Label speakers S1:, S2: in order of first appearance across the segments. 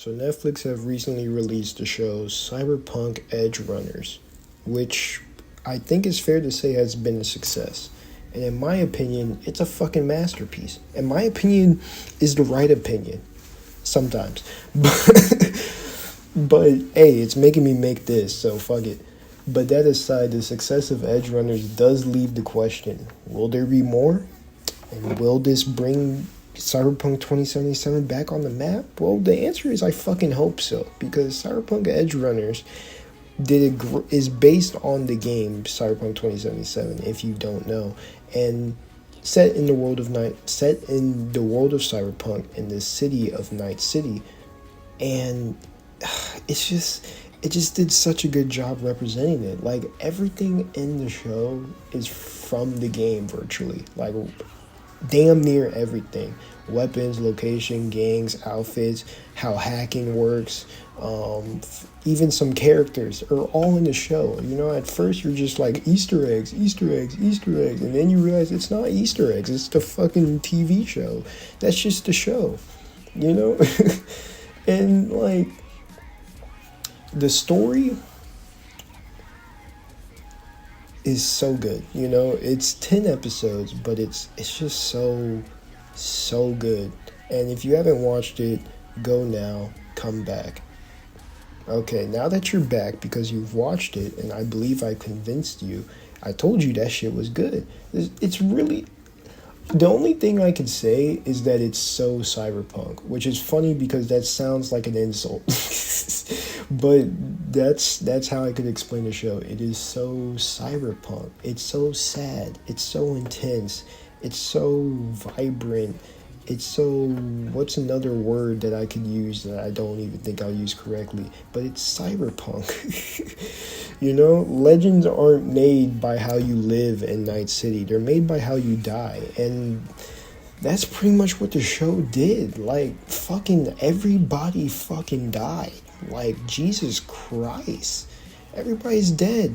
S1: So Netflix have recently released the show Cyberpunk Edgerunners, which I think is fair to say has been a success. And in my opinion, it's a fucking masterpiece. And my opinion is the right opinion. Sometimes. But hey, it's making me make this, so fuck it. But that aside, the success of Edgerunners does leave the question, will there be more? And will this bring Cyberpunk 2077 back on the map? Well, the answer is I fucking hope so, because Cyberpunk Edgerunners is based on the game Cyberpunk 2077, if you don't know, and set in the world of Cyberpunk in the city of Night City, and it just did such a good job representing it. Like, everything in the show is from the game virtually. Like, damn near everything. Weapons, location, gangs, outfits, how hacking works, even some characters are all in the show. You know, at first you're just like, Easter eggs, Easter eggs, Easter eggs, and then you realize it's not Easter eggs, it's the fucking TV show. That's just the show, you know? And, like, the story is so good, you know. It's 10 episodes, but it's just so good. And if you haven't watched it, go now, come back. Okay, now that you're back because you've watched it, and I believe I convinced you, I told you that shit was good. It's really, the only thing I could say is that it's so cyberpunk, which is funny because that sounds like an insult. But that's how I could explain the show. It is so cyberpunk. It's so sad. It's so intense. It's so vibrant. It's so, what's another word that I could use that I don't even think I'll use correctly? But it's cyberpunk. You know, legends aren't made by how you live in Night City. They're made by how you die. And that's pretty much what the show did. Like, fucking everybody fucking died. Like, Jesus Christ. Everybody's dead.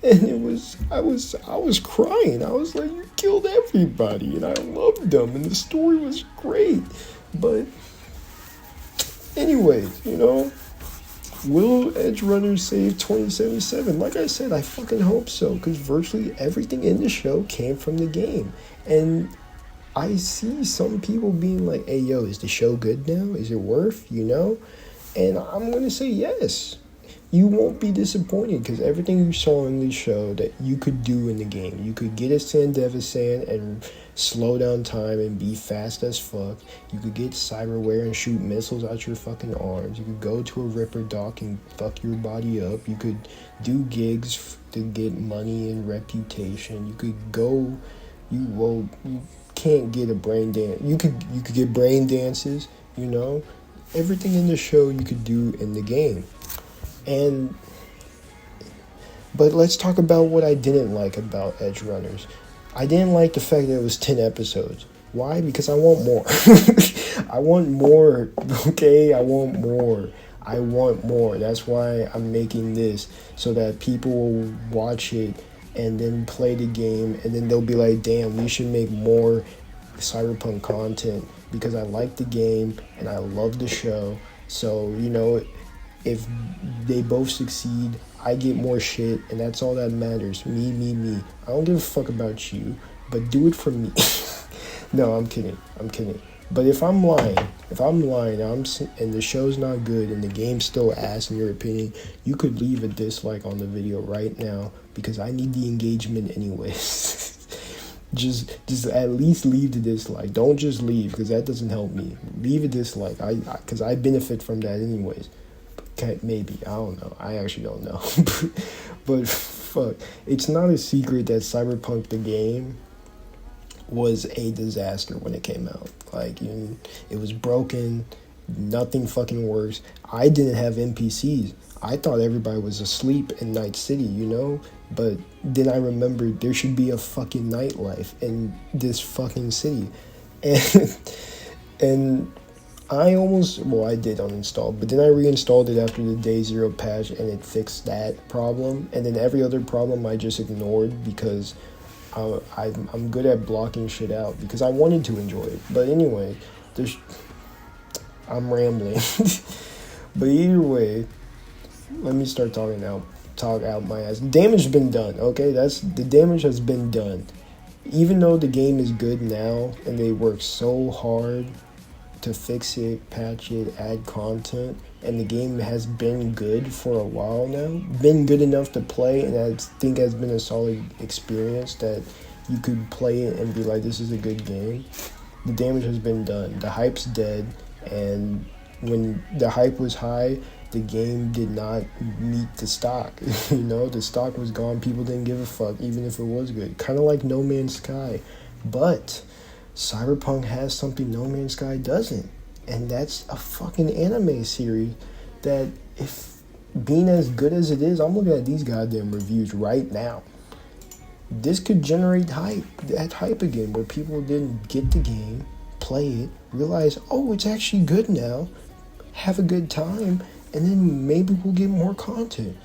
S1: And I was crying. I was like, you killed everybody, and I loved them, and the story was great. But anyways, you know, will Edgerunners save 2077? Like I said, I fucking hope so, because virtually everything in the show came from the game. And I see some people being like, hey, yo, is the show good now? Is it worth, you know? And I'm going to say yes. You won't be disappointed because everything you saw in the show that you could do in the game. You could get a Sandevisan and slow down time and be fast as fuck. You could get cyberware and shoot missiles out your fucking arms. You could go to a Ripper dock and fuck your body up. You could do gigs to get money and reputation. You could go, you can't get a brain dance. You could get brain dances, you know. Everything in the show you could do in the game. But let's talk about what I didn't like about Edgerunners. I didn't like the fact that it was 10 episodes. Why? Because I want more. I want more, okay? I want more. That's why I'm making this, so that people will watch it and then play the game, and then they'll be like, damn, we should make more Cyberpunk content, because I like the game and I love the show. So, you know, if they both succeed, I get more shit, and that's all that matters. Me. I don't give a fuck about you, but do it for me. No, I'm kidding. But if I'm lying, and the show's not good and the game's still ass in your opinion, you could leave a dislike on the video right now, because I need the engagement anyways. Just at least leave the dislike. Don't just leave, because that doesn't help me. Leave a dislike, because I benefit from that anyways. Okay, maybe, I don't know. I actually don't know. But fuck, it's not a secret that Cyberpunk the game was a disaster when it came out. Like, it was broken. Nothing fucking works. I didn't have NPCs. I thought everybody was asleep in Night City, you know? But then I remembered there should be a fucking nightlife in this fucking city. And I did uninstall, but then I reinstalled it after the day 0 patch, and it fixed that problem. And then every other problem I just ignored, because I'm good at blocking shit out, because I wanted to enjoy it. But anyway, I'm rambling. But either way, let me start talk out my ass. Damage has been done, okay? That's the damage has been done. Even though the game is good now and they work so hard to fix it, patch it, add content, and the game has been good for a while now, been good enough to play, and I think has been a solid experience that you could play it and be like, this is a good game. The damage has been done. The hype's dead, and when the hype was high, the game did not meet the stock. The stock was gone. People didn't give a fuck, even if it was good. Kind of like No Man's Sky. But Cyberpunk has something No Man's Sky doesn't. And that's a fucking anime series that, if being as good as it is, I'm looking at these goddamn reviews right now. This could generate that hype again, where people didn't get the game, play it, realize, oh, it's actually good now, have a good time, and then maybe we'll get more content.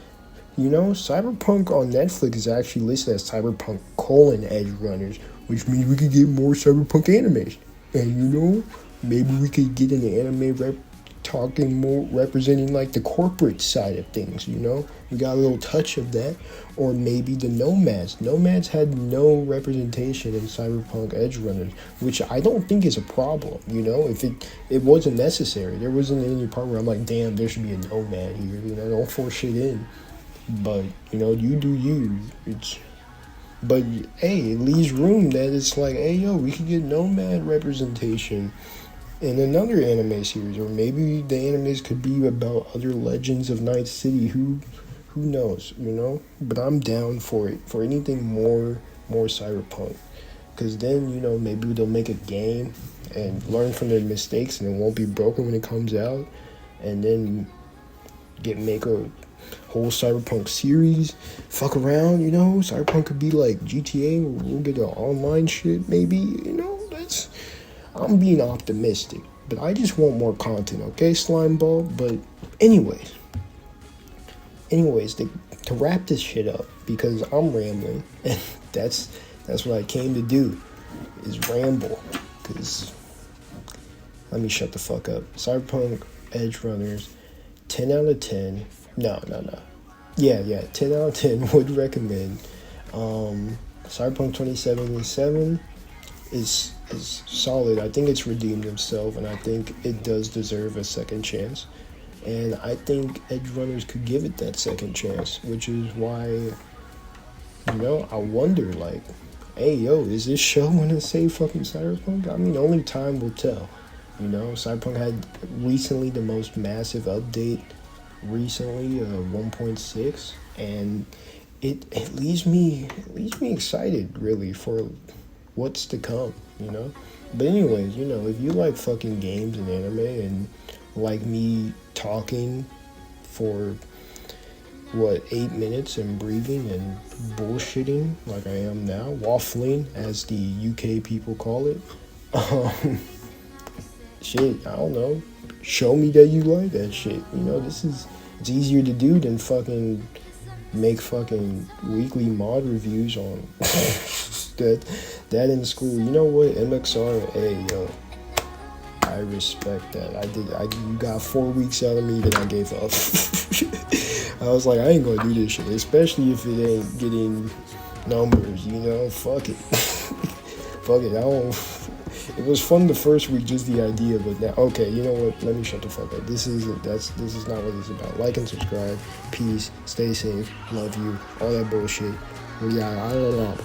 S1: Cyberpunk on Netflix is actually listed as Cyberpunk Edgerunners, which means we could get more Cyberpunk animes. And maybe we could get an anime talking more, representing like the corporate side of things, We got a little touch of that. Or maybe the Nomads. Nomads had no representation in Cyberpunk Edgerunners, which I don't think is a problem, If it wasn't necessary. There wasn't any part where I'm like, damn, there should be a Nomad here, don't force shit in. But, you do you. But, hey, it leaves room that it's like, hey, yo, we could get Nomad representation in another anime series, or maybe the animes could be about other legends of Night City. Who knows, But I'm down for it, for anything more Cyberpunk, because then maybe they'll make a game and learn from their mistakes, and it won't be broken when it comes out, and then make a whole Cyberpunk series. Fuck around, Cyberpunk could be like GTA, where we'll get the online shit, maybe, I'm being optimistic, but I just want more content, okay, Slimeball? But anyways, to wrap this shit up, because I'm rambling, and that's what I came to do, is ramble, because let me shut the fuck up. Cyberpunk Edgerunners, 10 out of 10, no, yeah, 10 out of 10 would recommend. Cyberpunk 2077 is solid. I think it's redeemed itself, and I think it does deserve a second chance. And I think Edgerunners could give it that second chance, which is why, I wonder, like, hey, yo, is this show gonna say fucking Cyberpunk? I mean, only time will tell. Cyberpunk had recently the most massive update, 1.6, and it leaves me excited, really, for what's to come, But anyways, if you like fucking games and anime and like me talking for 8 minutes and breathing and bullshitting like I am now, waffling as the UK people call it, shit, I don't know, show me that you like that shit. It's easier to do than fucking make fucking weekly mod reviews on that in school. You know what, MXR, hey, yo, I respect that. You got 4 weeks out of me that I gave up. I was like, I ain't gonna do this shit, especially if it ain't getting numbers, fuck it. Fuck it, it was fun the first week, just the idea, but now, okay, you know what, let me shut the fuck up. This is not what it's about. Like and subscribe, peace, stay safe, love you, all that bullshit. I don't know.